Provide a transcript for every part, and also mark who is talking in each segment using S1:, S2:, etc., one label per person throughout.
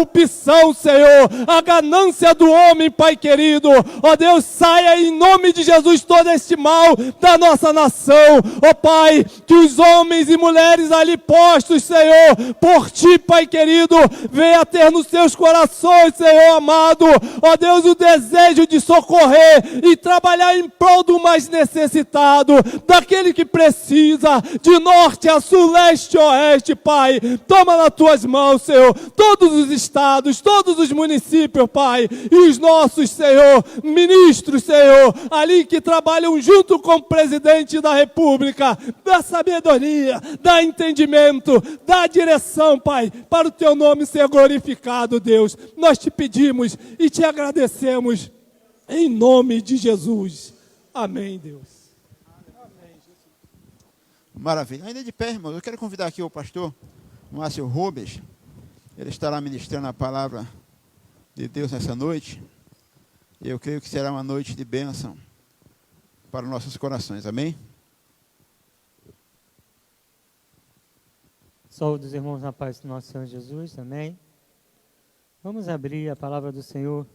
S1: corrupção, Senhor, a ganância do homem, Pai querido. Ó Deus, saia em nome de Jesus todo este mal da nossa nação. Ó Pai, que os homens e mulheres ali postos, Senhor, por Ti, Pai querido, venha ter nos seus corações, Senhor amado, ó Deus, o desejo de socorrer e trabalhar em prol do mais necessitado, daquele que precisa, de norte a sul, leste a oeste, Pai. Toma nas Tuas mãos, Senhor, todos os estados, todos os municípios, Pai, e os nossos, Senhor, ministros, Senhor, ali que trabalham junto com o presidente da República, dá sabedoria, dá entendimento, dá direção, Pai, para o Teu nome ser glorificado, Deus. Nós Te pedimos e Te agradecemos em nome de Jesus. Amém, Deus. Amém, Jesus.
S2: Maravilha. Ainda de pé, irmãos, eu quero convidar aqui o pastor Márcio Rubens. Ele estará ministrando a palavra de Deus nessa noite. Eu creio que será uma noite de bênção para os nossos corações. Amém?
S3: Saúde os irmãos na paz do nosso Senhor Jesus. Amém? Vamos abrir a palavra do Senhor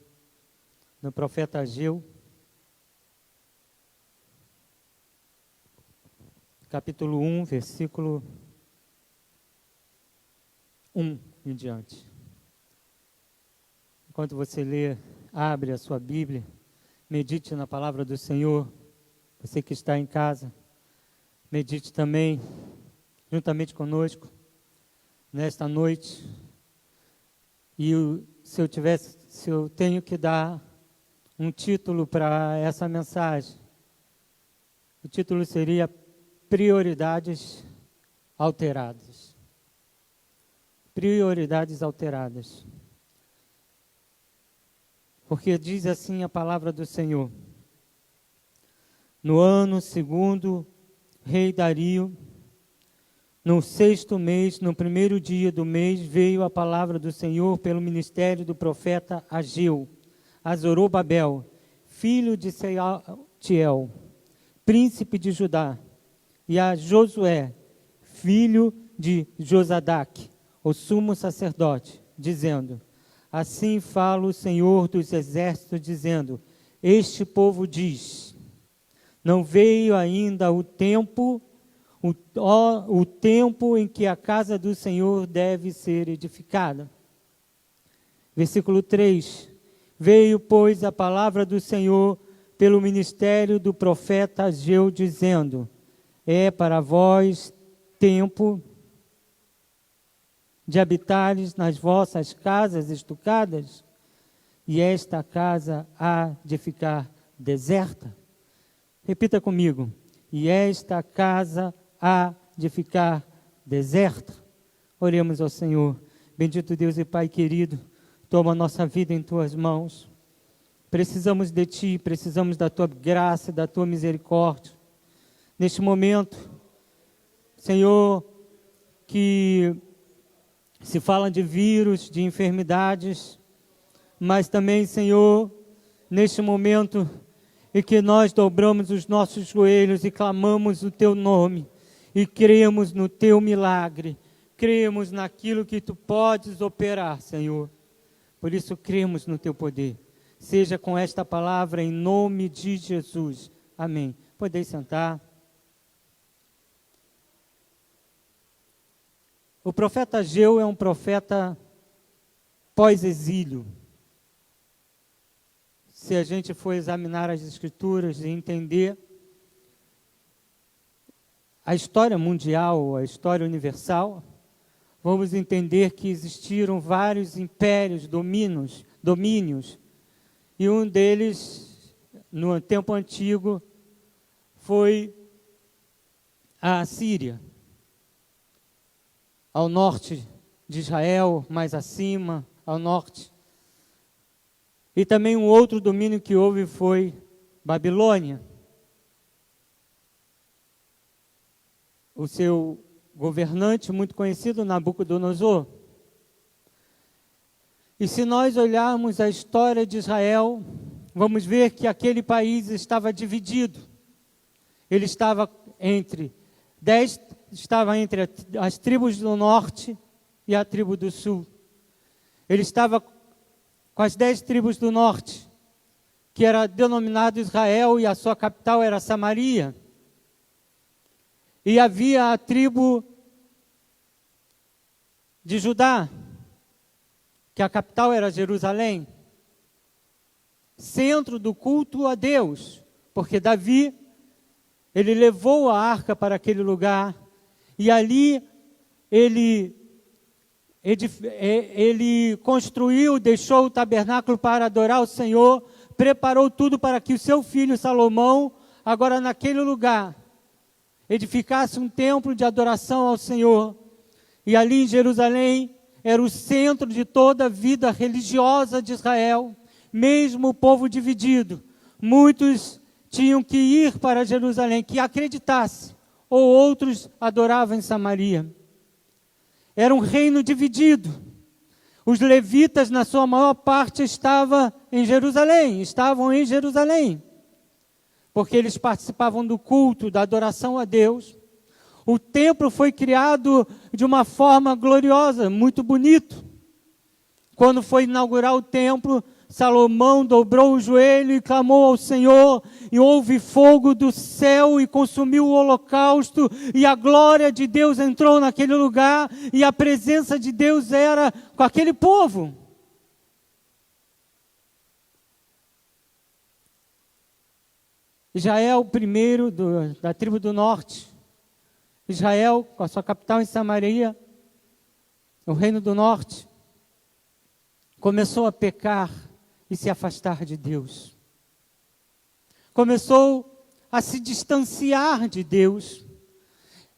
S3: no profeta Ageu, capítulo 1, versículo 1 em diante. Enquanto você lê, abre a sua Bíblia, medite na palavra do Senhor. Você que está em casa, medite também, juntamente conosco, nesta noite. E se eu tenho que dar um título para essa mensagem, o título seria Prioridades Alteradas. Prioridades alteradas. Porque diz assim a palavra do Senhor: no ano segundo, rei Dario, no 6º mês, no 1º dia do mês, veio a palavra do Senhor pelo ministério do profeta Ageu, a Zorobabel, filho de Sealtiel, príncipe de Judá, e a Josué, filho de Josadaque, o sumo sacerdote, dizendo: assim fala o Senhor dos exércitos, dizendo: este povo diz, não veio ainda o tempo em que a casa do Senhor deve ser edificada. Versículo 3. Veio, pois, a palavra do Senhor pelo ministério do profeta Ageu, dizendo: é para vós tempo de habitares nas vossas casas estucadas, e esta casa há de ficar deserta. Repita comigo: e esta casa há de ficar deserta. Oremos ao Senhor. Bendito Deus e Pai querido, toma a nossa vida em Tuas mãos. Precisamos de Ti, precisamos da Tua graça, da Tua misericórdia. Neste momento, Senhor, que se fala de vírus, de enfermidades, mas também, Senhor, neste momento em que nós dobramos os nossos joelhos e clamamos o Teu nome, e cremos no Teu milagre, cremos naquilo que Tu podes operar, Senhor. Por isso cremos no Teu poder. Seja com esta palavra em nome de Jesus. Amém. Podeis sentar. O profeta Ageu é um profeta pós-exílio. Se a gente for examinar as Escrituras e entender a história mundial, a história universal, vamos entender que existiram vários impérios, domínios, e um deles, no tempo antigo, foi a Síria, ao norte de Israel, mais acima, ao norte. E também um outro domínio que houve foi Babilônia. O seu governante muito conhecido, Nabucodonosor. E se nós olharmos a história de Israel, vamos ver que aquele país estava dividido. Ele estava entre as tribos do norte e a tribo do sul. ele estava com as 10 tribos do norte, que era denominado Israel, e a sua capital era Samaria. E havia a tribo de Judá, que a capital era Jerusalém, centro do culto a Deus, porque Davi, ele levou a arca para aquele lugar, e ali ele construiu, deixou o tabernáculo para adorar o Senhor, preparou tudo para que o seu filho Salomão, agora naquele lugar, edificasse um templo de adoração ao Senhor. E ali em Jerusalém era o centro de toda a vida religiosa de Israel, mesmo o povo dividido. Muitos tinham que ir para Jerusalém, que acreditasse, ou outros adoravam em Samaria. Era um reino dividido. Os levitas, na sua maior parte, estavam em Jerusalém, porque eles participavam do culto, da adoração a Deus. O templo foi criado de uma forma gloriosa, muito bonito. Quando foi inaugurar o templo, Salomão dobrou o joelho e clamou ao Senhor, e houve fogo do céu e consumiu o holocausto, e a glória de Deus entrou naquele lugar, e a presença de Deus era com aquele povo. Israel, primeiro da tribo do norte, Israel, com a sua capital em Samaria, o reino do norte, começou a pecar e se afastar de Deus. Começou a se distanciar de Deus.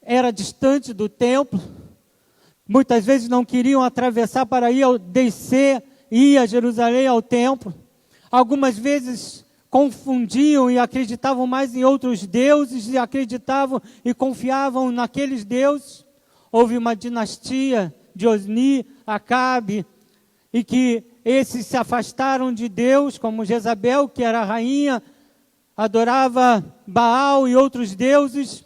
S3: Era distante do templo. Muitas vezes não queriam atravessar para ir a Jerusalém ao templo. Algumas vezes confundiam e acreditavam mais em outros deuses, e acreditavam e confiavam naqueles deuses. Houve uma dinastia de Osni, Acabe, e que esses se afastaram de Deus, como Jezabel, que era a rainha, adorava Baal e outros deuses.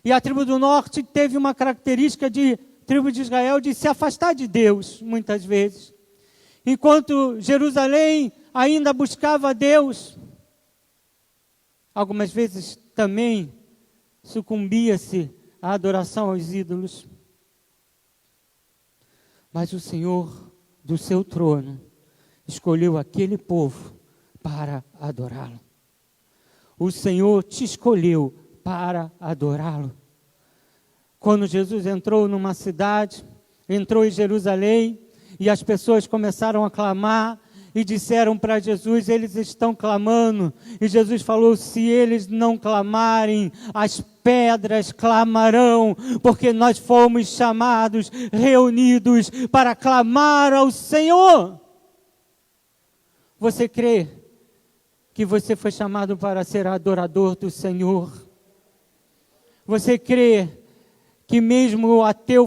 S3: E a tribo do norte teve uma característica de tribo de Israel de se afastar de Deus, muitas vezes. Enquanto Jerusalém ainda buscava a Deus, algumas vezes também sucumbia-se à adoração aos ídolos. Mas o Senhor, do seu trono, escolheu aquele povo para adorá-lo. O Senhor te escolheu para adorá-lo. Quando Jesus entrou numa cidade, entrou em Jerusalém, e as pessoas começaram a clamar, e disseram para Jesus: eles estão clamando. E Jesus falou: se eles não clamarem, as pedras clamarão, porque nós fomos chamados, reunidos para clamar ao Senhor. Você crê que você foi chamado para ser adorador do Senhor? Você crê que mesmo o ateu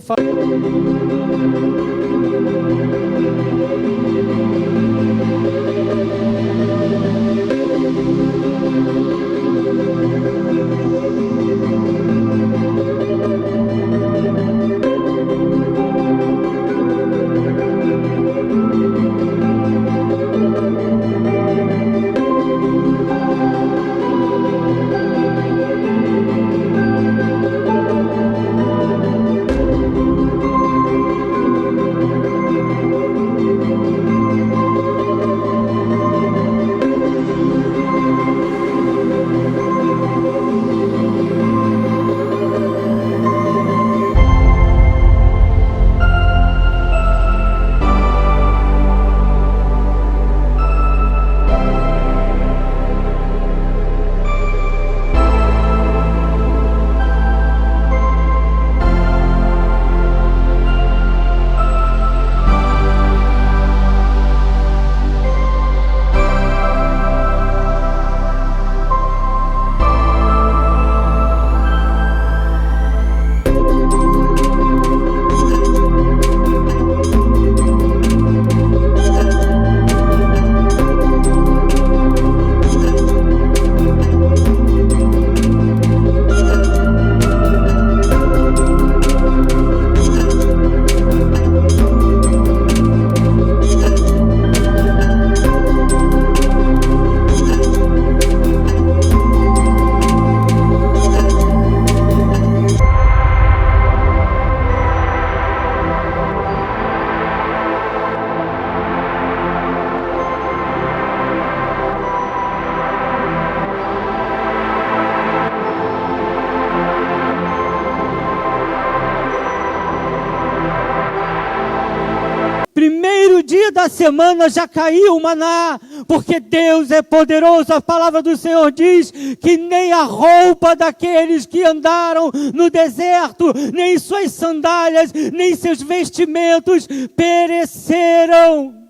S3: dia da semana já caiu o maná, porque Deus é poderoso. A palavra do Senhor diz que nem a roupa daqueles que andaram no deserto, nem suas sandálias, nem seus vestimentos pereceram.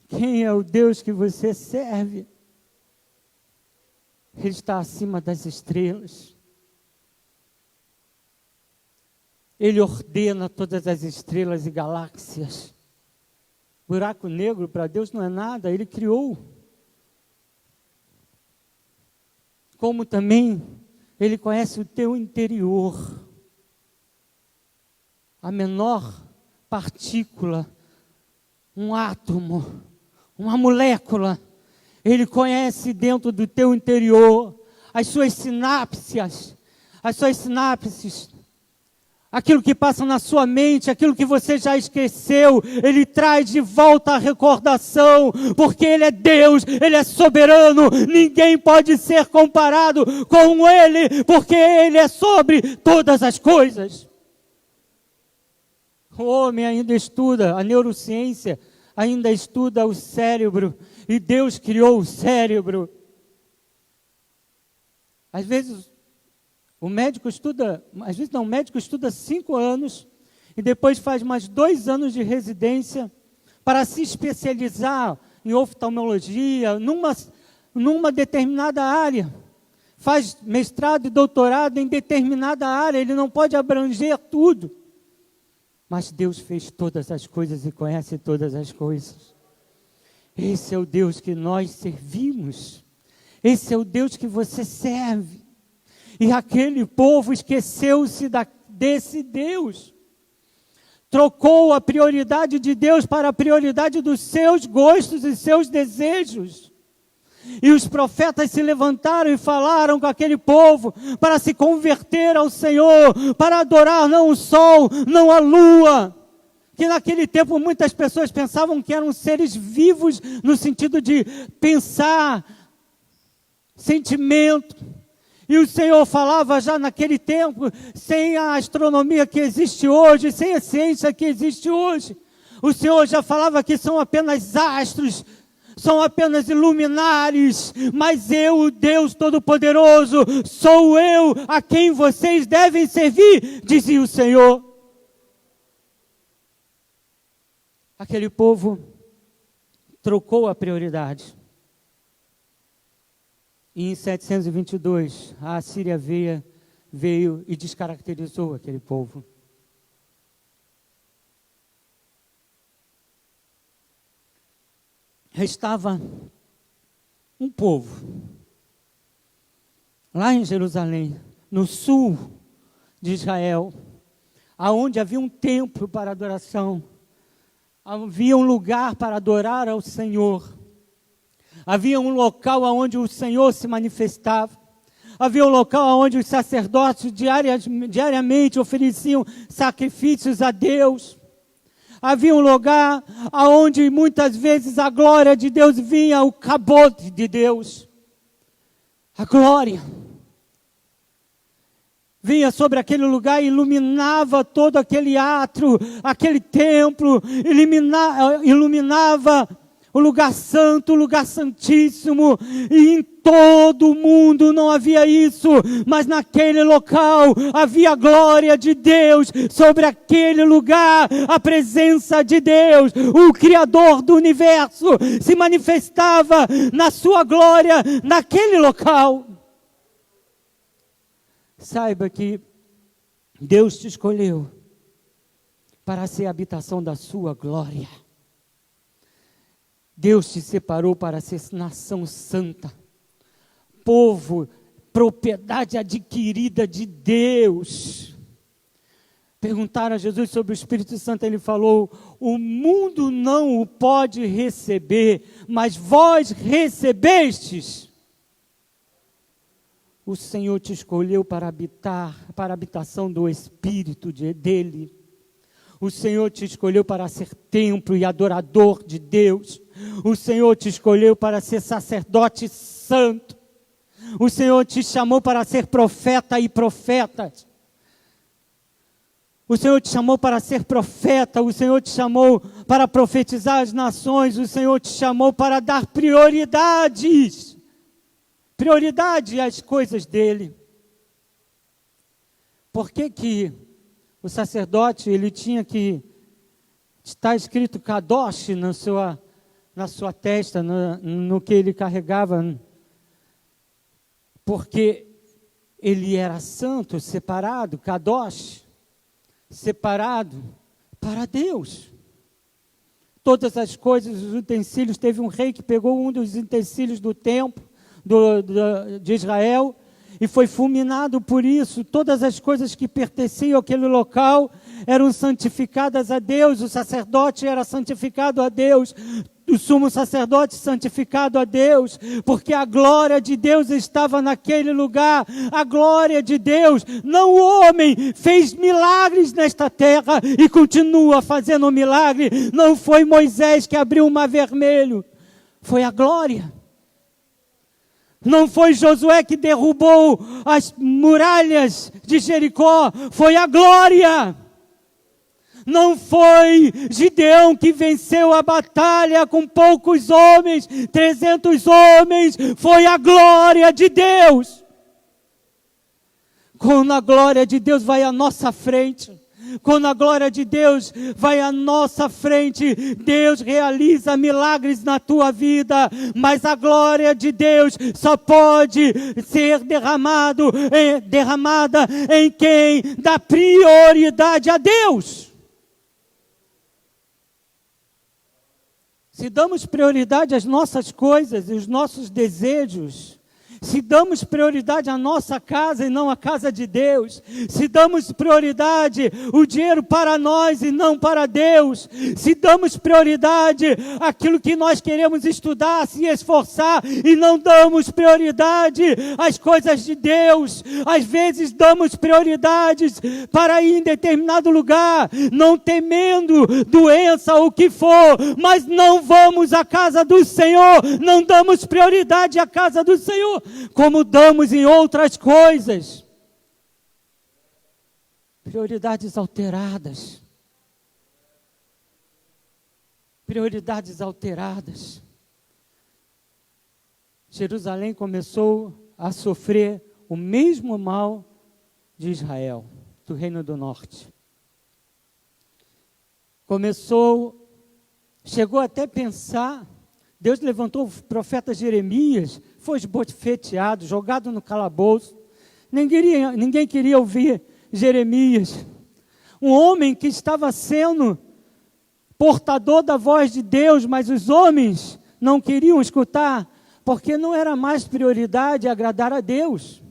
S3: Quem é o Deus que você serve? Ele está acima das estrelas. Ele ordena todas as estrelas e galáxias. Buraco negro para Deus não é nada, Ele criou. Como também Ele conhece o teu interior. A menor partícula, um átomo, uma molécula, Ele conhece dentro do teu interior, as suas sinapses, aquilo que passa na sua mente, aquilo que você já esqueceu, Ele traz de volta a recordação, porque Ele é Deus, Ele é soberano, ninguém pode ser comparado com Ele, porque Ele é sobre todas as coisas. O homem ainda estuda, a neurociência ainda estuda o cérebro, e Deus criou o cérebro. Às vezes o médico estuda 5 anos, e depois faz mais 2 anos de residência, para se especializar em oftalmologia, numa determinada área. Faz mestrado e doutorado em determinada área, ele não pode abranger tudo. Mas Deus fez todas as coisas e conhece todas as coisas. Esse é o Deus que nós servimos. Esse é o Deus que você serve. E aquele povo esqueceu-se desse Deus. Trocou a prioridade de Deus para a prioridade dos seus gostos e seus desejos. E os profetas se levantaram e falaram com aquele povo para se converter ao Senhor, para adorar não o sol, não a lua. Que naquele tempo muitas pessoas pensavam que eram seres vivos no sentido de pensar, sentimento. E o Senhor falava já naquele tempo, sem a astronomia que existe hoje, sem a ciência que existe hoje. O Senhor já falava que são apenas astros, são apenas iluminares, mas eu, o Deus Todo-Poderoso, sou eu a quem vocês devem servir, dizia o Senhor. Aquele povo trocou a prioridade. E em 722, a Assíria veio e descaracterizou aquele povo. Restava um povo, lá em Jerusalém, no sul de Israel, aonde havia um templo para adoração, havia um lugar para adorar ao Senhor, havia um local onde o Senhor se manifestava, havia um local onde os sacerdotes diariamente ofereciam sacrifícios a Deus. Havia um lugar onde muitas vezes a glória de Deus vinha, o cabote de Deus. A glória vinha sobre aquele lugar e iluminava todo aquele átrio, aquele templo, iluminava o lugar santo, o lugar santíssimo, e em todo o mundo não havia isso, mas naquele local havia a glória de Deus, sobre aquele lugar, a presença de Deus, o Criador do universo, se manifestava na sua glória, naquele local. Saiba que Deus te escolheu para ser a habitação da sua glória. Deus te separou para ser nação santa, povo, propriedade adquirida de Deus. Perguntaram a Jesus sobre o Espírito Santo, ele falou: o mundo não o pode receber, mas vós recebestes. O Senhor te escolheu para habitar, para a habitação do Espírito dele. O Senhor te escolheu para ser templo e adorador de Deus. O Senhor te escolheu para ser sacerdote santo. O Senhor te chamou para ser profeta e profeta. O Senhor te chamou para ser profeta, o Senhor te chamou para profetizar as nações, o Senhor te chamou para dar prioridade às coisas dele. Por que que o sacerdote, ele tinha que estar escrito Kadosh na sua testa, no que ele carregava? Porque ele era santo, separado, Kadosh, separado para Deus. Todas as coisas, os utensílios, teve um rei que pegou um dos utensílios do templo de Israel e foi fulminado por isso. Todas as coisas que pertenciam àquele local eram santificadas a Deus, o sacerdote era santificado a Deus, o sumo sacerdote santificado a Deus, porque a glória de Deus estava naquele lugar. A glória de Deus, não o homem, fez milagres nesta terra e continua fazendo milagre. Não foi Moisés que abriu o mar vermelho, foi a glória. Não foi Josué que derrubou as muralhas de Jericó, foi a glória. Não foi Gideão que venceu a batalha com poucos homens, 300 homens, foi a glória de Deus. Quando a glória de Deus vai à nossa frente, quando a glória de Deus vai à nossa frente, Deus realiza milagres na tua vida, mas a glória de Deus só pode ser derramada em quem dá prioridade a Deus. Se damos prioridade às nossas coisas e os nossos desejos, se damos prioridade à nossa casa e não à casa de Deus, se damos prioridade o dinheiro para nós e não para Deus, se damos prioridade àquilo que nós queremos estudar, se esforçar e não damos prioridade às coisas de Deus, às vezes damos prioridades para ir em determinado lugar, não temendo doença ou o que for, mas não vamos à casa do Senhor, não damos prioridade à casa do Senhor, como damos em outras coisas. Prioridades alteradas. Prioridades alteradas. Jerusalém começou a sofrer o mesmo mal de Israel, do Reino do Norte. Chegou até a pensar, Deus levantou o profeta Jeremias, foi esbofeteado, jogado no calabouço. Ninguém queria ouvir Jeremias. Um homem que estava sendo portador da voz de Deus, mas os homens não queriam escutar, porque não era mais prioridade agradar a Deus.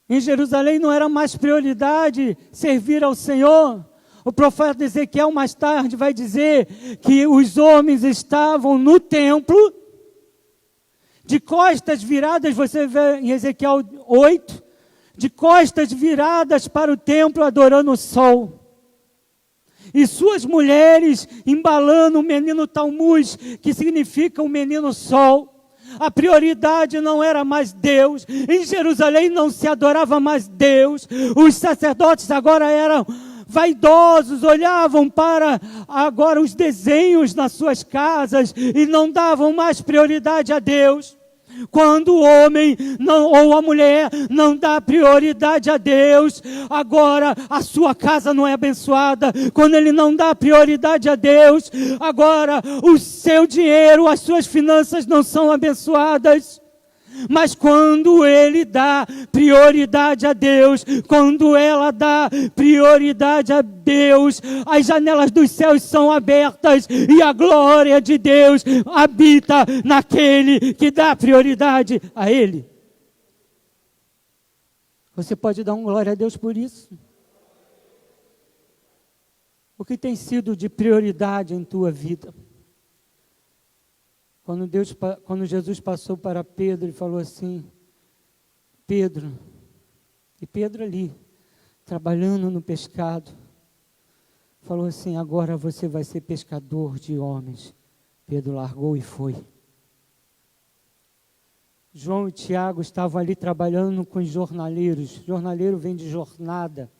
S3: Em Jerusalém não era mais prioridade servir ao Senhor. O profeta Ezequiel mais tarde vai dizer que os homens estavam no templo, de costas viradas, você vê em Ezequiel 8, de costas viradas para o templo, adorando o sol. E suas mulheres embalando o menino Talmuz, que significa o menino sol. A prioridade não era mais Deus. Em Jerusalém não se adorava mais Deus. Os sacerdotes agora eram vaidosos, olhavam para agora os desenhos nas suas casas e não davam mais prioridade a Deus. Quando o homem ou a mulher não dá prioridade a Deus, agora a sua casa não é abençoada. Quando ele não dá prioridade a Deus, agora o seu dinheiro, as suas finanças não são abençoadas. Mas quando ele dá prioridade a Deus, quando ela dá prioridade a Deus, as janelas dos céus são abertas e a glória de Deus habita naquele que dá prioridade a Ele. Você pode dar glória a Deus por isso? O que tem sido de prioridade em tua vida? Quando Jesus passou para Pedro e falou assim, Pedro, e Pedro ali, trabalhando no pescado, falou assim, agora você vai ser pescador de homens. Pedro largou e foi. João e Tiago estavam ali trabalhando com os jornaleiros. Jornaleiro vem de jornada.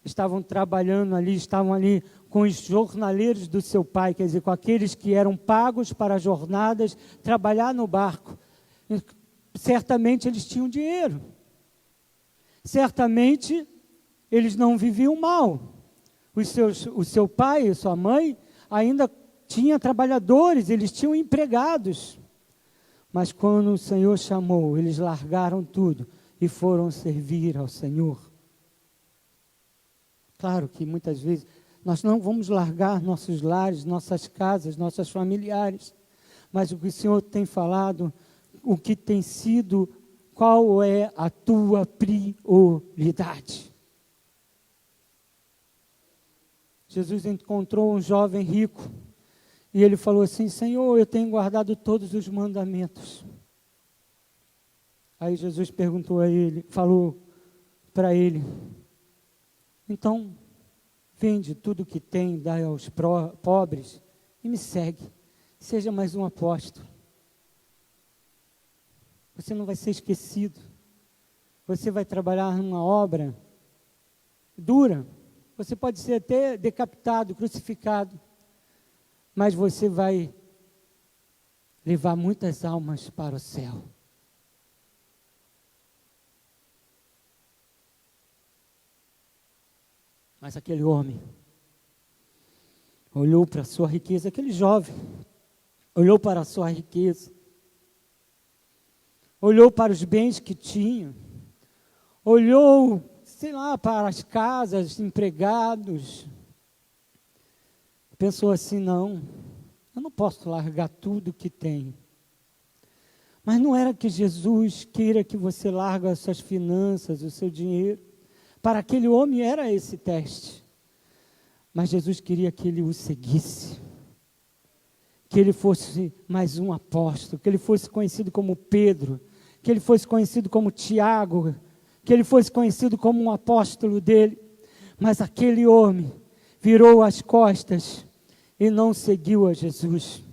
S3: estavam trabalhando ali, estavam ali com os jornaleiros do seu pai, quer dizer, com aqueles que eram pagos para jornadas, trabalhar no barco. E, certamente eles tinham dinheiro. Certamente eles não viviam mal. O seu pai e sua mãe ainda tinham trabalhadores, eles tinham empregados. Mas quando o Senhor chamou, eles largaram tudo e foram servir ao Senhor. Claro que muitas vezes nós não vamos largar nossos lares, nossas casas, nossos familiares. Mas o que o Senhor tem falado, o que tem sido, qual é a tua prioridade? Jesus encontrou um jovem rico e ele falou assim: Senhor, eu tenho guardado todos os mandamentos. Aí Jesus perguntou a ele, falou para ele: então, vende tudo que tem, dá aos pobres e me segue. Seja mais um apóstolo. Você não vai ser esquecido. Você vai trabalhar numa obra dura. Você pode ser até decapitado, crucificado. Mas você vai levar muitas almas para o céu. Mas aquele homem olhou para a sua riqueza, aquele jovem olhou para a sua riqueza, olhou para os bens que tinha, olhou, sei lá, para as casas, empregados, pensou assim: não, eu não posso largar tudo que tenho. Mas não era que Jesus queira que você largue as suas finanças, o seu dinheiro. Para aquele homem era esse teste. Mas Jesus queria que ele o seguisse. Que ele fosse mais um apóstolo. Que ele fosse conhecido como Pedro. Que ele fosse conhecido como Tiago. Que ele fosse conhecido como um apóstolo dele. Mas aquele homem virou as costas e não seguiu a Jesus.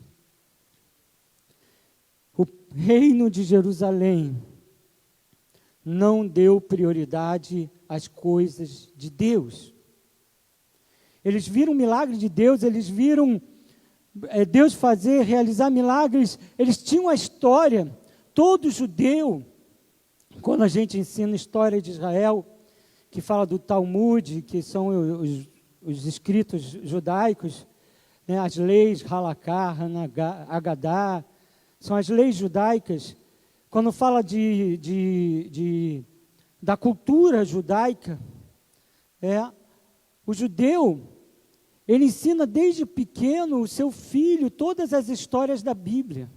S3: O reino de Jerusalém não deu prioridade às coisas de Deus. Eles viram o milagre de Deus, eles viram Deus realizar milagres, eles tinham a história. Todo judeu, quando a gente ensina a história de Israel, que fala do Talmud, que são os escritos judaicos, né, as leis Halakha, Agadá, são as leis judaicas. Quando fala da cultura judaica, o judeu, ele ensina desde pequeno o seu filho todas as histórias da Bíblia.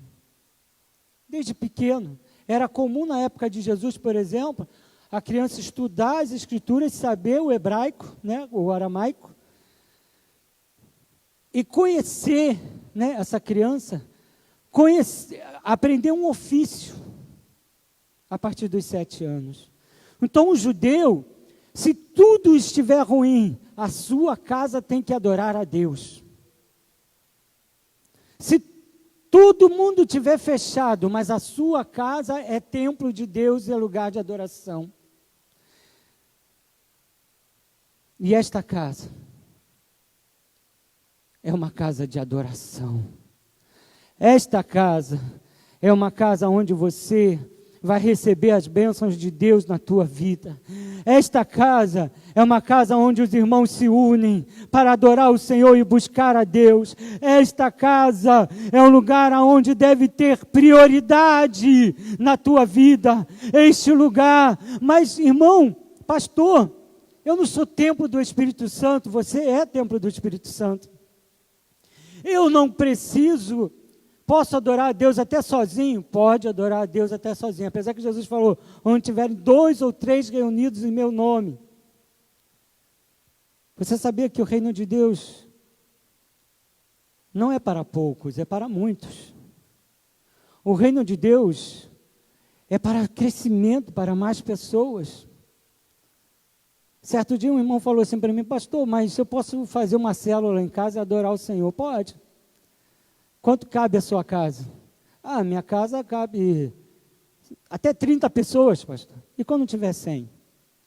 S3: Desde pequeno. Era comum na época de Jesus, por exemplo, a criança estudar as escrituras, saber o hebraico, né, o aramaico, e conhecer, né, essa criança, aprender um ofício a partir dos 7 anos. Então o judeu, se tudo estiver ruim, a sua casa tem que adorar a Deus. Se todo mundo estiver fechado, mas a sua casa é templo de Deus e é lugar de adoração. E esta casa é uma casa de adoração. Esta casa é uma casa onde você vai receber as bênçãos de Deus na tua vida. Esta casa é uma casa onde os irmãos se unem para adorar o Senhor e buscar a Deus. Esta casa é um lugar onde deve ter prioridade na tua vida. Este lugar, mas irmão, pastor, eu não sou templo do Espírito Santo, você é templo do Espírito Santo. Eu não preciso. Posso adorar a Deus até sozinho? Pode adorar a Deus até sozinho. Apesar que Jesus falou, onde tiverem 2 ou 3 reunidos em meu nome. Você sabia que o reino de Deus não é para poucos, é para muitos. O reino de Deus é para crescimento, para mais pessoas. Certo dia um irmão falou assim para mim: pastor, mas eu posso fazer uma célula em casa e adorar o Senhor? Pode. Quanto cabe a sua casa? Ah, minha casa cabe até 30 pessoas, pastor. E quando tiver 100?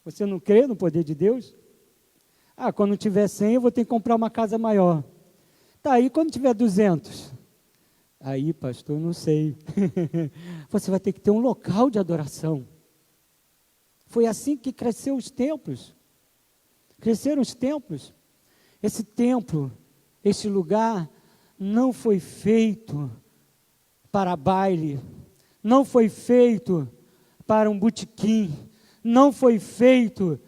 S3: Você não crê no poder de Deus? Ah, quando tiver 100 eu vou ter que comprar uma casa maior. Tá, aí quando tiver 200? Aí, pastor, não sei. Você vai ter que ter um local de adoração. Foi assim que cresceram os templos. Cresceram os templos. Esse templo, este lugar, não foi feito para baile, não foi feito para um botequim, não foi feito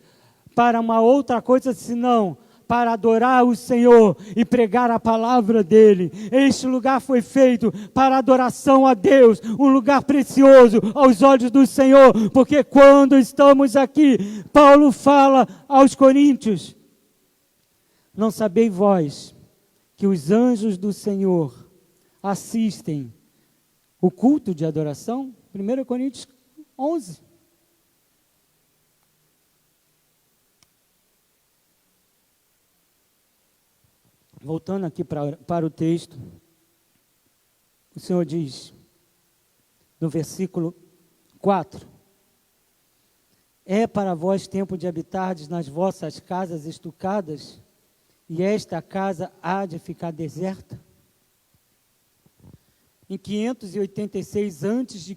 S3: para uma outra coisa senão para adorar o Senhor e pregar a palavra dEle. Este lugar foi feito para adoração a Deus, um lugar precioso aos olhos do Senhor, porque quando estamos aqui, Paulo fala aos Coríntios, não sabeis vós que os anjos do Senhor assistem o culto de adoração? 1 Coríntios 11. Voltando aqui para o texto, o Senhor diz, no versículo 4, é para vós tempo de habitardes nas vossas casas estucadas, e esta casa há de ficar deserta? Em 586 a.C.,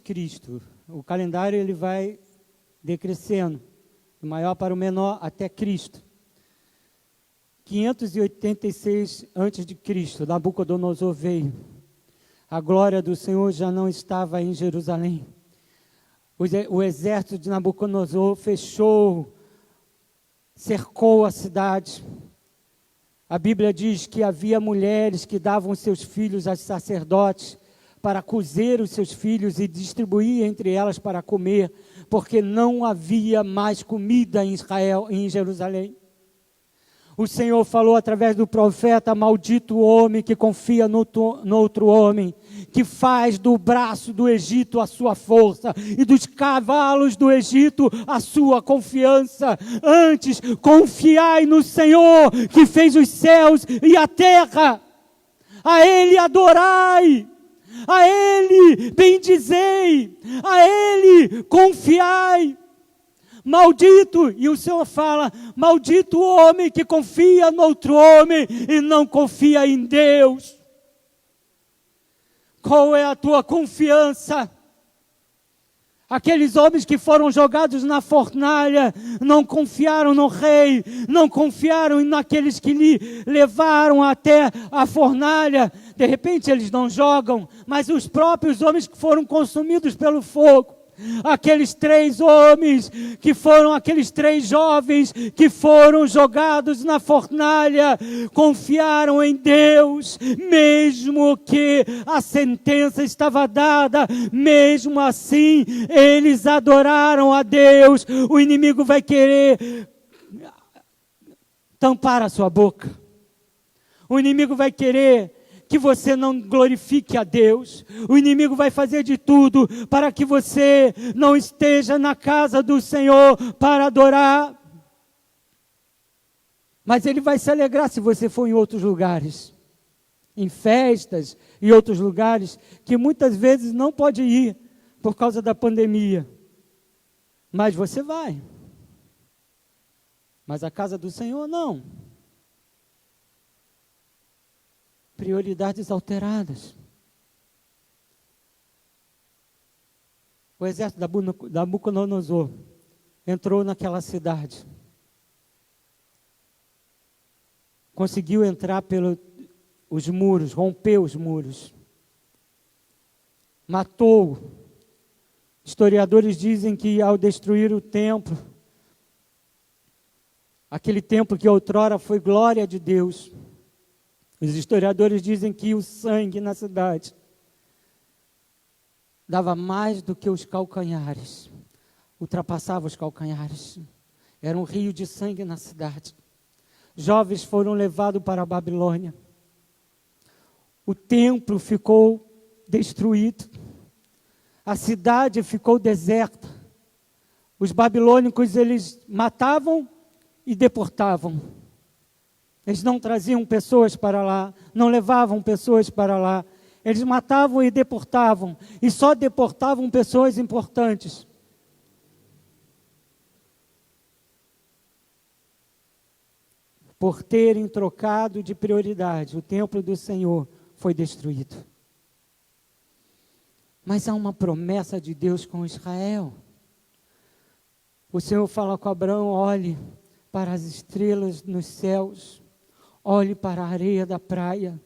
S3: o calendário ele vai decrescendo, do maior para o menor até Cristo. 586 a.C., Nabucodonosor veio. A glória do Senhor já não estava em Jerusalém. O exército de Nabucodonosor fechou, cercou a cidade. A Bíblia diz que havia mulheres que davam seus filhos aos sacerdotes para cozer os seus filhos e distribuir entre elas para comer, porque não havia mais comida em Israel, em Jerusalém. O Senhor falou através do profeta, maldito o homem que confia no outro homem, que faz do braço do Egito a sua força e dos cavalos do Egito a sua confiança. Antes, confiai no Senhor que fez os céus e a terra. A Ele adorai, a Ele bendizei, a Ele confiai. Maldito, e o Senhor fala, maldito o homem que confia no outro homem e não confia em Deus. Qual é a tua confiança? Aqueles homens que foram jogados na fornalha, não confiaram no rei, não confiaram naqueles que lhe levaram até a fornalha. De repente eles não jogam, mas os próprios homens que foram consumidos pelo fogo. Aqueles 3 homens, que foram aqueles 3 jovens que foram jogados na fornalha, confiaram em Deus, mesmo que a sentença estava dada, mesmo assim, eles adoraram a Deus. O inimigo vai querer tampar a sua boca, o inimigo vai querer que você não glorifique a Deus. O inimigo vai fazer de tudo para que você não esteja na casa do Senhor para adorar. Mas ele vai se alegrar se você for em outros lugares, em festas e outros lugares que muitas vezes não pode ir por causa da pandemia. Mas você vai. Mas a casa do Senhor não. Prioridades alteradas. O exército da Nabucodonosor entrou naquela cidade. Conseguiu entrar pelos muros, rompeu os muros. Matou. Historiadores dizem que ao destruir o templo, aquele templo que outrora foi glória de Deus, os historiadores dizem que o sangue na cidade dava mais do que os calcanhares, ultrapassava os calcanhares. Era um rio de sangue na cidade. Jovens foram levados para a Babilônia. O templo ficou destruído. A cidade ficou deserta. Os babilônicos, eles matavam e deportavam. Eles não traziam pessoas para lá, não levavam pessoas para lá. Eles matavam e deportavam, e só deportavam pessoas importantes. por terem trocado de prioridade. O templo do Senhor foi destruído. Mas há uma promessa de Deus com Israel. O Senhor fala com Abraão: olhe para as estrelas nos céus, olhe para a areia da praia,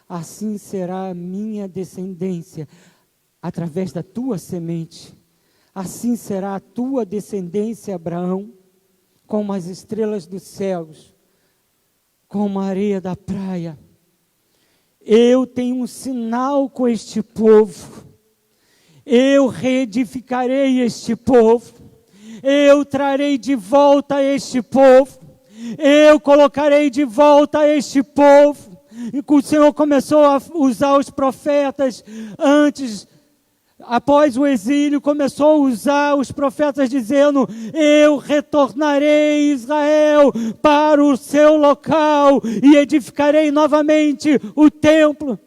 S3: assim será a minha descendência através da tua semente. Assim será a tua descendência, Abraão, como as estrelas dos céus, como a areia da praia. Eu tenho um sinal com este povo. Eu reedificarei este povo. Eu trarei de volta este povo. Eu colocarei de volta este povo. E o Senhor começou a usar os profetas após o exílio, começou a usar os profetas dizendo: eu retornarei Israel para o seu local e edificarei novamente o templo.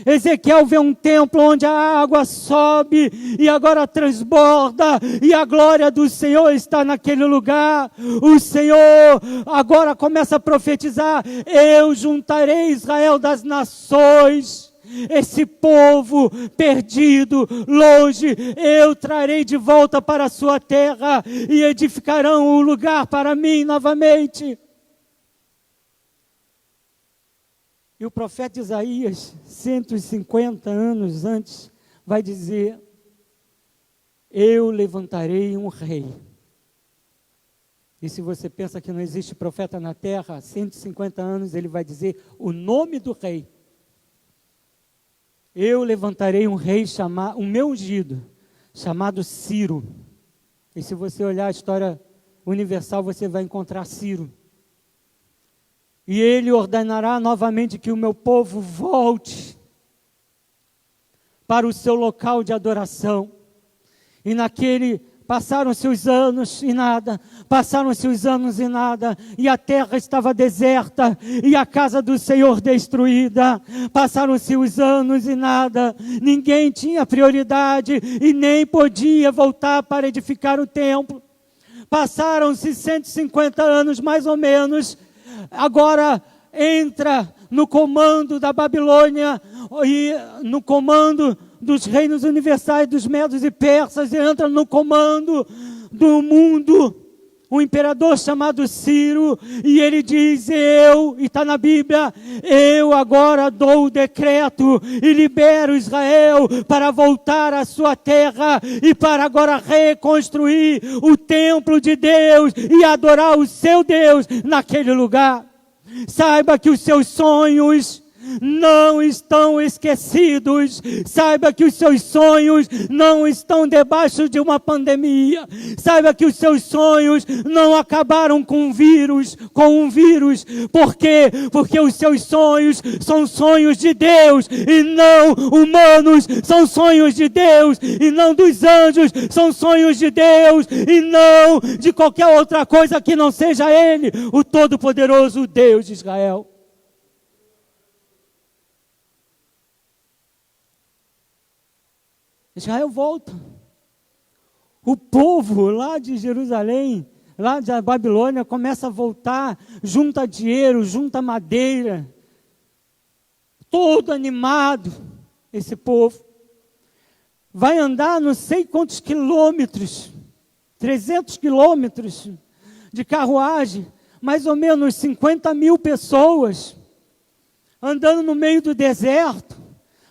S3: Ezequiel vê um templo onde a água sobe e agora transborda, e a glória do Senhor está naquele lugar. O Senhor agora começa a profetizar: eu juntarei Israel das nações, esse povo perdido, longe, eu trarei de volta para a sua terra, e edificarão um lugar para mim novamente. E o profeta Isaías, 150 anos antes, vai dizer: eu levantarei um rei. E se você pensa que não existe profeta na terra, há 150 anos ele vai dizer o nome do rei. Eu levantarei um rei, o meu ungido, chamado Ciro. E se você olhar a história universal, você vai encontrar Ciro. E ele ordenará novamente que o meu povo volte para o seu local de adoração. E passaram-se os anos e nada, passaram-se os anos e nada, e a terra estava deserta, e a casa do Senhor destruída. Passaram-se os anos e nada, ninguém tinha prioridade e nem podia voltar para edificar o templo. Passaram-se 150 anos mais ou menos. Agora entra no comando da Babilônia e no comando dos reinos universais dos medos e persas, e entra no comando do mundo um imperador chamado Ciro, e ele diz: e está na Bíblia, eu agora dou o decreto e libero Israel para voltar à sua terra e para agora reconstruir o templo de Deus e adorar o seu Deus naquele lugar. Saiba que os seus sonhos não estão esquecidos. Saiba que os seus sonhos não estão debaixo de uma pandemia. Saiba que os seus sonhos não acabaram com um vírus. Por quê? Porque os seus sonhos são sonhos de Deus e não humanos. São sonhos de Deus e não dos anjos. São sonhos de Deus e não de qualquer outra coisa que não seja Ele, o Todo-Poderoso Deus de Israel. Israel volta. O povo lá de Jerusalém, lá da Babilônia, começa a voltar, junta dinheiro, junta madeira, todo animado. Esse povo vai andar não sei quantos quilômetros, 300 quilômetros de carruagem, mais ou menos 50 mil pessoas, andando no meio do deserto,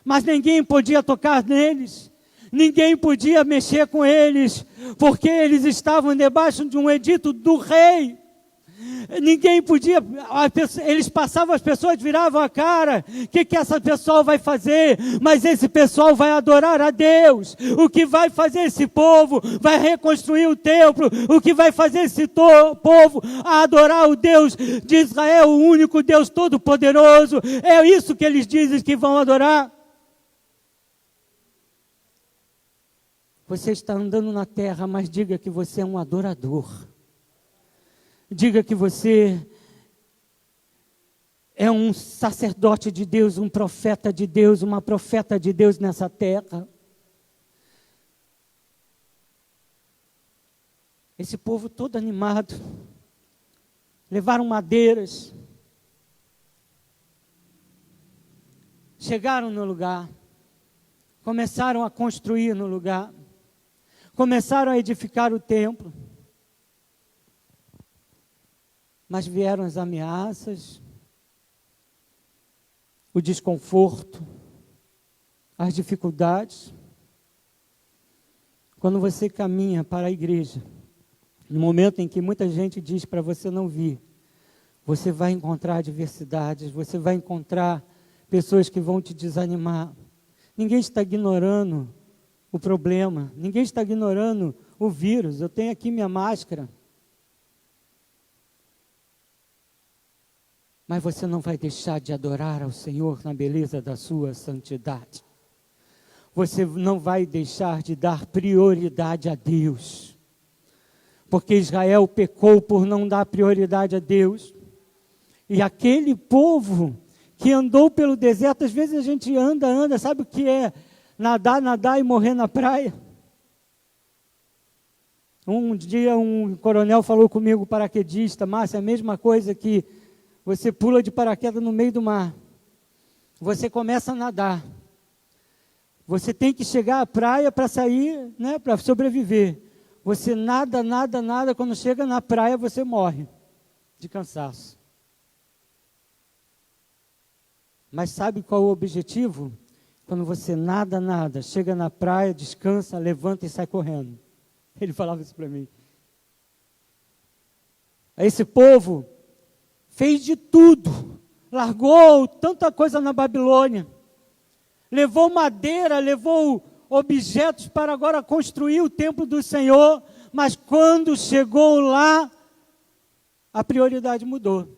S3: mas ninguém podia tocar neles. Ninguém podia mexer com eles, porque eles estavam debaixo de um edito do rei. Ninguém podia, eles passavam, as pessoas viravam a cara: o que essa pessoa vai fazer? Mas esse pessoal vai adorar a Deus. O que vai fazer esse povo? Vai reconstruir o templo. O que vai fazer esse povo? Adorar o Deus de Israel, o único Deus todo-poderoso. É isso que eles dizem que vão adorar. Você está andando na terra, mas diga que você é um adorador. Diga que você é um sacerdote de Deus, um profeta de Deus, uma profeta de Deus nessa terra. Esse povo todo animado, levaram madeiras, chegaram no lugar, começaram a construir no lugar, começaram a edificar o templo, mas vieram as ameaças, o desconforto, as dificuldades. Quando você caminha para a igreja, no momento em que muita gente diz para você não vir, você vai encontrar adversidades, você vai encontrar pessoas que vão te desanimar. Ninguém está ignorando o problema, ninguém está ignorando o vírus. Eu tenho aqui minha máscara. Mas você não vai deixar de adorar ao Senhor na beleza da sua santidade. Você não vai deixar de dar prioridade a Deus. Porque Israel pecou por não dar prioridade a Deus. E aquele povo que andou pelo deserto, às vezes a gente anda, sabe o que é? Nadar e morrer na praia. Um dia um coronel falou comigo, paraquedista, Márcia, a mesma coisa que você pula de paraquedas no meio do mar. Você começa a nadar. Você tem que chegar à praia para sair, né, para sobreviver. Você nada, quando chega na praia você morre de cansaço. Mas sabe qual é o objetivo? Quando você nada, chega na praia, descansa, levanta e sai correndo. Ele falava isso para mim. Esse povo fez de tudo, largou tanta coisa na Babilônia, levou madeira, levou objetos para agora construir o templo do Senhor, mas quando chegou lá, a prioridade mudou.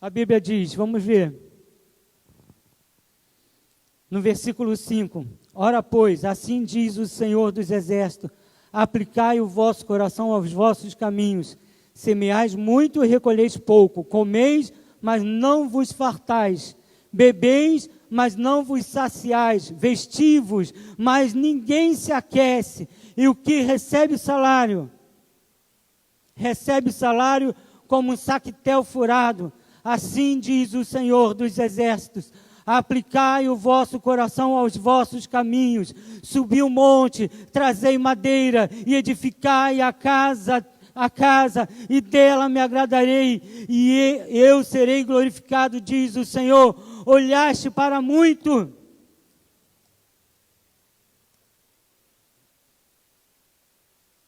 S3: A Bíblia diz, vamos ver, no versículo 5, ora pois, assim diz o Senhor dos Exércitos, aplicai o vosso coração aos vossos caminhos, semeais muito e recolheis pouco, comeis, mas não vos fartais, bebeis, mas não vos saciais, vestivos, mas ninguém se aquece, e o que recebe salário como um saquetel furado. Assim diz o Senhor dos Exércitos, aplicai o vosso coração aos vossos caminhos, subi o monte, trazei madeira e edificai a casa, e dela me agradarei, e eu serei glorificado, diz o Senhor. Olhaste para muito,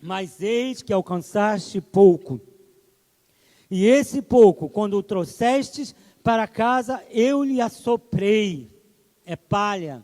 S3: mas eis que alcançaste pouco. E esse pouco, quando o trouxestes para casa, eu lhe assoprei. É palha.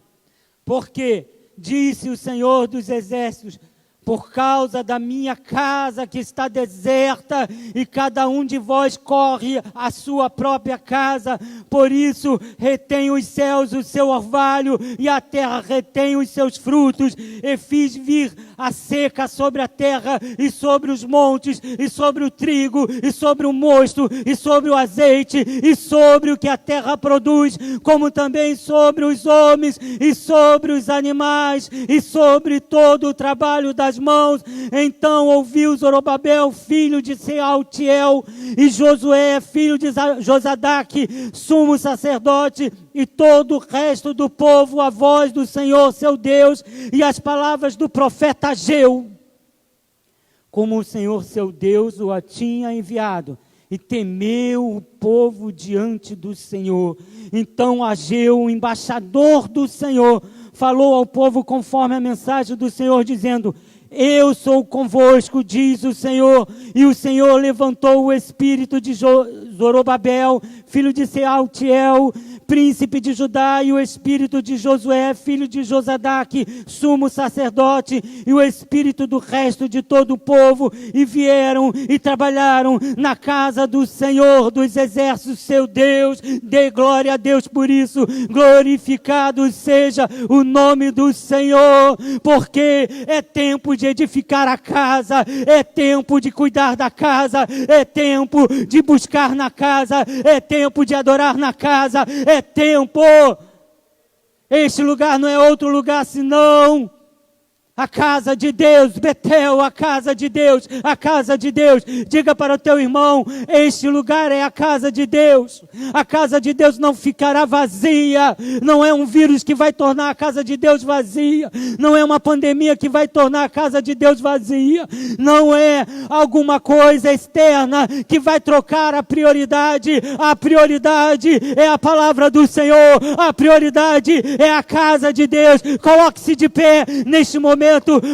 S3: Porque, disse o Senhor dos Exércitos, por causa da minha casa que está deserta, e cada um de vós corre à sua própria casa, por isso retém os céus o seu orvalho, e a terra retém os seus frutos, e fiz vir a seca sobre a terra, e sobre os montes, e sobre o trigo, e sobre o mosto, e sobre o azeite, e sobre o que a terra produz, como também sobre os homens, e sobre os animais, e sobre todo o trabalho das mãos. Então ouviu Zorobabel, filho de Sealtiel, e Josué, filho de Josadaque, sumo sacerdote, e todo o resto do povo, a voz do Senhor seu Deus, e as palavras do profeta Ageu, como o Senhor seu Deus o tinha enviado. E temeu o povo diante do Senhor. Então Ageu, o embaixador do Senhor, falou ao povo conforme a mensagem do Senhor, dizendo: eu sou convosco, diz o Senhor. E o Senhor levantou o espírito de Zorobabel, filho de Sealtiel, príncipe de Judá, e o espírito de Josué, filho de Josadaque, sumo sacerdote, e o espírito do resto de todo o povo, e vieram e trabalharam na casa do Senhor dos Exércitos, seu Deus. Dê glória a Deus por isso, glorificado seja o nome do Senhor, porque é tempo de edificar a casa, é tempo de cuidar da casa, é tempo de buscar na casa, é tempo de adorar na casa, é tempo. Este lugar não é outro lugar senão A casa de Deus, Betel, a casa de Deus, a casa de Deus. Diga para o teu irmão, este lugar é a casa de Deus. A casa de Deus não ficará vazia. Não é um vírus que vai tornar a casa de Deus vazia. Não é uma pandemia que vai tornar a casa de Deus vazia. Não é alguma coisa externa que vai trocar a prioridade. A prioridade é a palavra do Senhor. A prioridade é a casa de Deus. Coloque-se de pé neste momento.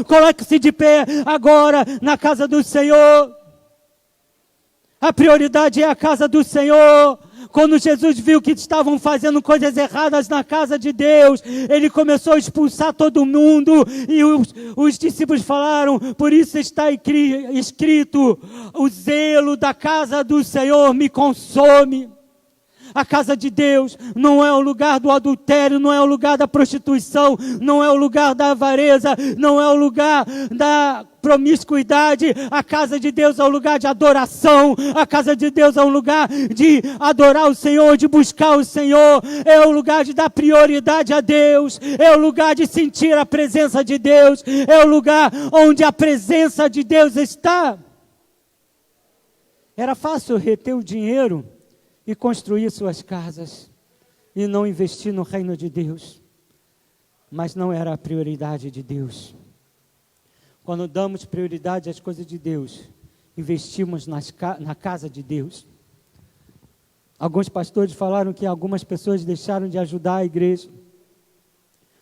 S3: Coloque-se de pé agora na casa do Senhor. A prioridade é a casa do Senhor. Quando Jesus viu que estavam fazendo coisas erradas na casa de Deus, Ele começou a expulsar todo mundo, e os discípulos falaram, por isso está escrito, o zelo da casa do Senhor me consome. A casa de Deus não é o lugar do adultério, não é o lugar da prostituição, não é o lugar da avareza, não é o lugar da promiscuidade. A casa de Deus é um lugar de adoração. A casa de Deus é um lugar de adorar o Senhor, de buscar o Senhor. É o lugar de dar prioridade a Deus. É o lugar de sentir a presença de Deus. É o lugar onde a presença de Deus está. Era fácil reter o dinheiro e construir suas casas e não investir no reino de Deus. Mas não era a prioridade de Deus. Quando damos prioridade às coisas de Deus, investimos na casa de Deus. Alguns pastores falaram que algumas pessoas deixaram de ajudar a igreja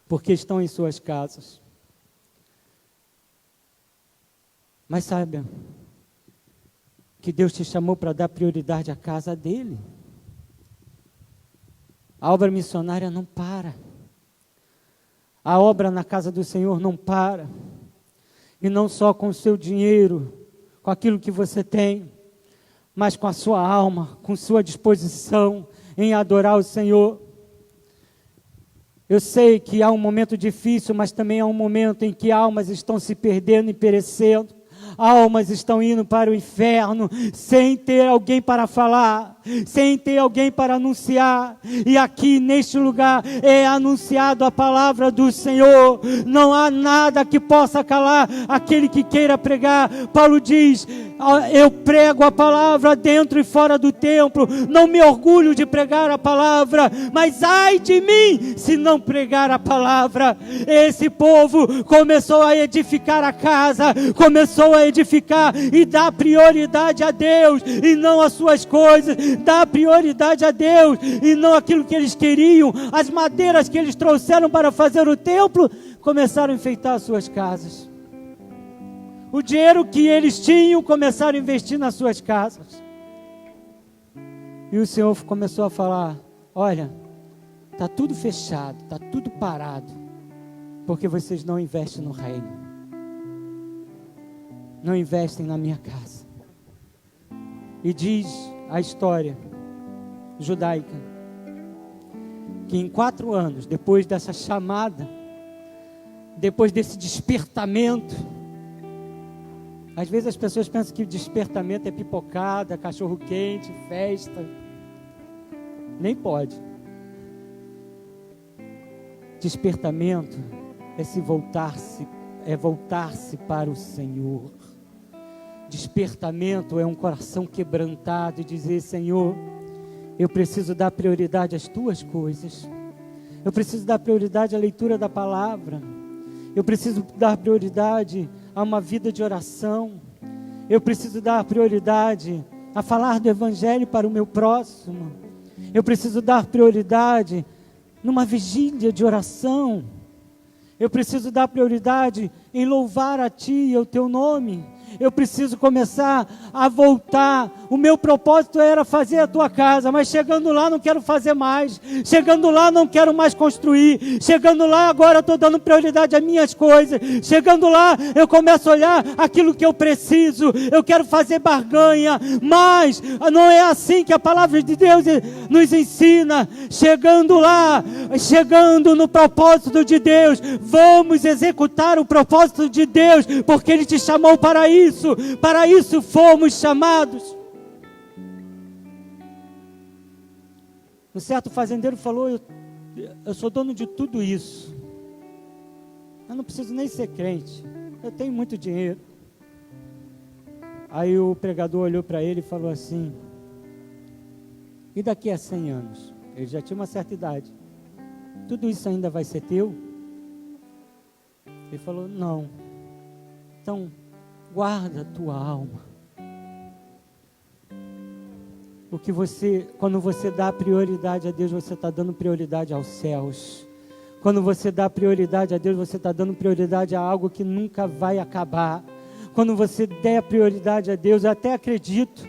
S3: porque estão em suas casas. Mas saiba que Deus te chamou para dar prioridade à casa dele. A obra missionária não para. A obra na casa do Senhor não para. E não só com o seu dinheiro, com aquilo que você tem, mas com a sua alma, com sua disposição em adorar o Senhor. Eu sei que há um momento difícil, mas também há um momento em que almas estão se perdendo e perecendo. Almas estão indo para o inferno sem ter alguém para falar, sem ter alguém para anunciar. E aqui neste lugar é anunciado a palavra do Senhor. Não há nada que possa calar aquele que queira pregar. Paulo diz, eu prego a palavra dentro e fora do templo. Não me orgulho de pregar a palavra, mas ai de mim se não pregar a palavra. Esse povo começou a edificar a casa, começou a edificar e dar prioridade a Deus e não às suas coisas, dar prioridade a Deus e não aquilo que eles queriam. As madeiras que eles trouxeram para fazer o templo começaram a enfeitar as suas casas. O dinheiro que eles tinham começaram a investir nas suas casas. E o Senhor começou a falar, olha, está tudo fechado, está tudo parado, porque vocês não investem no reino. Não investem na minha casa. E diz a história judaica que em 4 anos, depois dessa chamada, depois desse despertamento, às vezes as pessoas pensam que o despertamento é pipocada, cachorro quente, festa. Nem pode. Despertamento é voltar-se para o Senhor. Despertamento é um coração quebrantado e dizer, Senhor, eu preciso dar prioridade às tuas coisas. Eu preciso dar prioridade à leitura da palavra. Eu preciso dar prioridade a uma vida de oração. Eu preciso dar prioridade a falar do Evangelho para o meu próximo. Eu preciso dar prioridade numa vigília de oração. Eu preciso dar prioridade em louvar a Ti e o Teu nome. Eu preciso começar a voltar. O meu propósito era fazer a tua casa, mas chegando lá não quero fazer mais. Chegando lá não quero mais construir. Chegando lá agora estou dando prioridade às minhas coisas. Chegando lá eu começo a olhar aquilo que eu preciso. Eu quero fazer barganha, mas não é assim que a palavra de Deus nos ensina. Chegando lá, chegando no propósito de Deus, vamos executar o propósito de Deus, porque Ele te chamou para isso fomos chamados. Um certo fazendeiro falou, eu sou dono de tudo isso. eu não preciso nem ser crente, eu tenho muito dinheiro. Aí o pregador olhou para ele e falou assim: e daqui a 100 anos? Ele já tinha uma certa idade. Tudo isso ainda vai ser teu? Ele falou: não. Então, guarda a tua alma. Quando você dá prioridade a Deus, você está dando prioridade aos céus. Quando você dá prioridade a Deus, você está dando prioridade a algo que nunca vai acabar. Quando você der prioridade a Deus, eu até acredito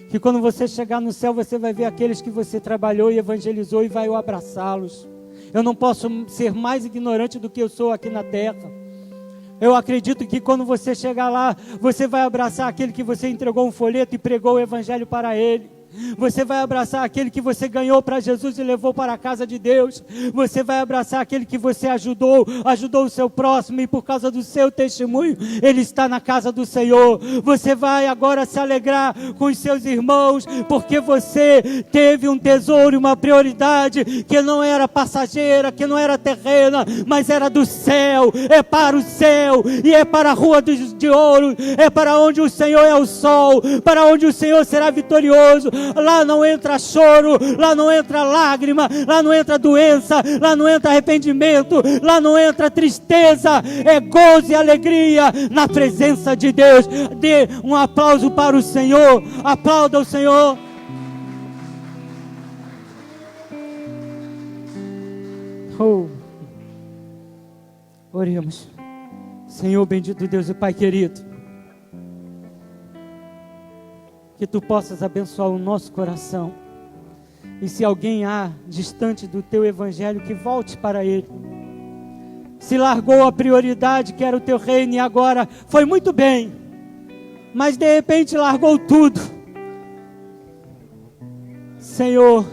S3: que quando você chegar no céu, você vai ver aqueles que você trabalhou e evangelizou e vai abraçá-los. Eu não posso ser mais ignorante do que eu sou aqui na terra. Eu acredito que quando você chegar lá, você vai abraçar aquele que você entregou um folheto e pregou o evangelho para ele. Você vai abraçar aquele que você ganhou para Jesus e levou para a casa de Deus. Você vai abraçar aquele que você ajudou o seu próximo, e por causa do seu testemunho, ele está na casa do Senhor. Você vai agora se alegrar com os seus irmãos, porque você teve um tesouro e uma prioridade que não era passageira, que não era terrena, mas era do céu. É para o céu e é para a rua de ouro, é para onde o Senhor é o sol, para onde o Senhor será vitorioso. Lá não entra choro, lá não entra lágrima, lá não entra doença, lá não entra arrependimento, lá não entra tristeza, é gozo e alegria na presença de Deus. Dê um aplauso para o Senhor, aplauda o Senhor. Oremos. Senhor bendito Deus e Pai querido, que Tu possas abençoar o nosso coração. E se alguém há distante do Teu Evangelho, que volte para Ele. Se largou a prioridade que era o Teu reino e agora foi muito bem, mas de repente largou tudo. Senhor,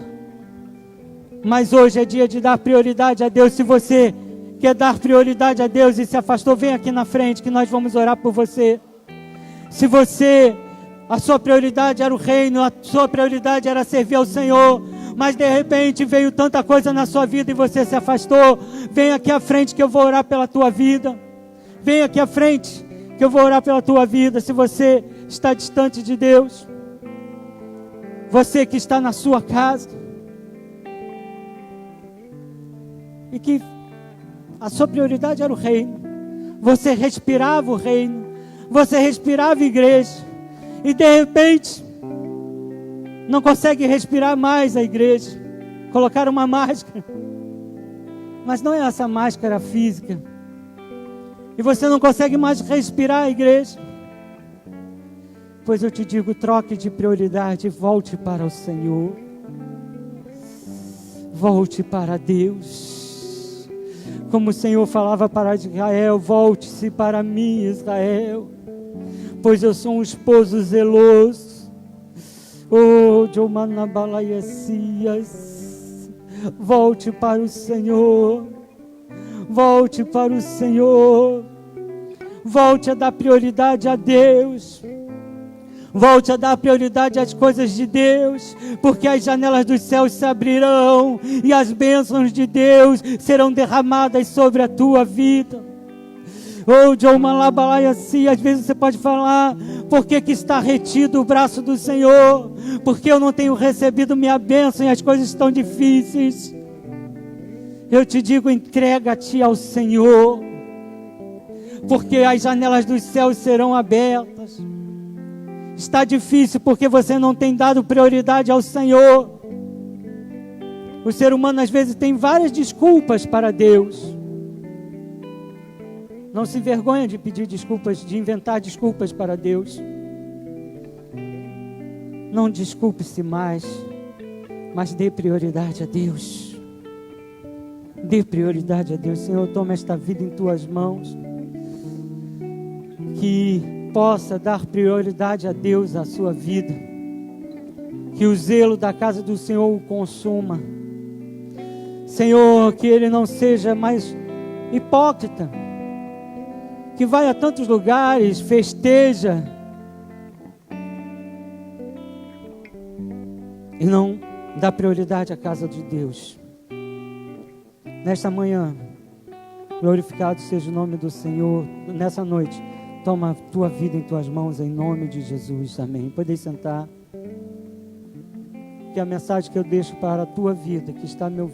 S3: mas hoje é dia de dar prioridade a Deus. Se você quer dar prioridade a Deus e se afastou, vem aqui na frente que nós vamos orar por você. Se a sua prioridade era o reino, a sua prioridade era servir ao Senhor, mas de repente veio tanta coisa na sua vida e você se afastou, vem aqui à frente que eu vou orar pela tua vida. Vem aqui à frente que eu vou orar pela tua vida. Se você está distante de Deus, você que está na sua casa e que a sua prioridade era o reino, você respirava o reino, você respirava a igreja, e de repente não consegue respirar mais a igreja. Colocaram uma máscara, mas não é essa máscara física, e você não consegue mais respirar a igreja. Pois eu te digo, troque de prioridade, volte para o Senhor, volte para Deus. Como o Senhor falava para Israel: volte-se para mim, Israel, pois eu sou um esposo zeloso. Oh, Jomanabalaesias, volte para o Senhor, volte para o Senhor, volte a dar prioridade a Deus, volte a dar prioridade às coisas de Deus, porque as janelas dos céus se abrirão e as bênçãos de Deus serão derramadas sobre a tua vida. Oh, John Malabalaia, assim, às vezes você pode falar: por que está retido o braço do Senhor? Porque eu não tenho recebido minha bênção e as coisas estão difíceis. Eu te digo, entrega-te ao Senhor, porque as janelas dos céus serão abertas. Está difícil porque você não tem dado prioridade ao Senhor. O ser humano às vezes tem várias desculpas para Deus. Não se envergonha de pedir desculpas, de inventar desculpas para Deus. Não desculpe-se mais, mas dê prioridade a Deus. Dê prioridade a Deus. Senhor, toma esta vida em Tuas mãos, que possa dar prioridade a Deus à sua vida, que o zelo da casa do Senhor o consuma. Senhor, que ele não seja mais hipócrita, que vai a tantos lugares, festeja e não dá prioridade à casa de Deus. Nesta manhã, Glorificado seja o nome do Senhor. Nessa noite, toma a tua vida em tuas mãos, em nome de Jesus. Amém. Podem sentar. Que a mensagem que eu deixo para a tua vida, que está me ouvindo,